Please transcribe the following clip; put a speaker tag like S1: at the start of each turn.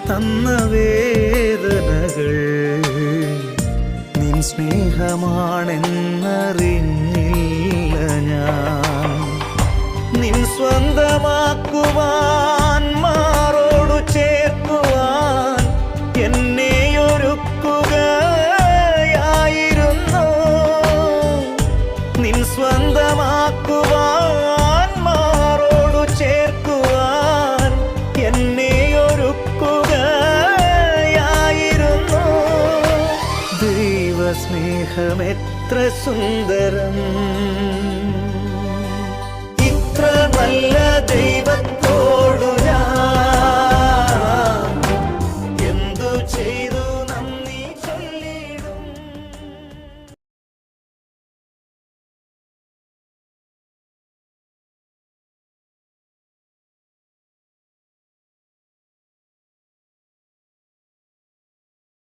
S1: തന്ന വേദനകൾ നിൻ സ്നേഹമാണെന്നറിഞ്ഞില്ല ഞാൻ. നിൻ സ്വന്തമാക്കുവാൻ മാറോടു ചേർക്കുവാൻ എന്നെയൊരുക്കുകയായിരുന്നു. നിൻ സ്വന്തമാക്കുവാൻ മാറോടു ചേർക്കുവാൻ എന്നെയൊരുക്കുകയായിരുന്നു. ദൈവസ്നേഹമെത്ര സുന്ദരം! ഇത്ര നല്ല ദൈവത്തോ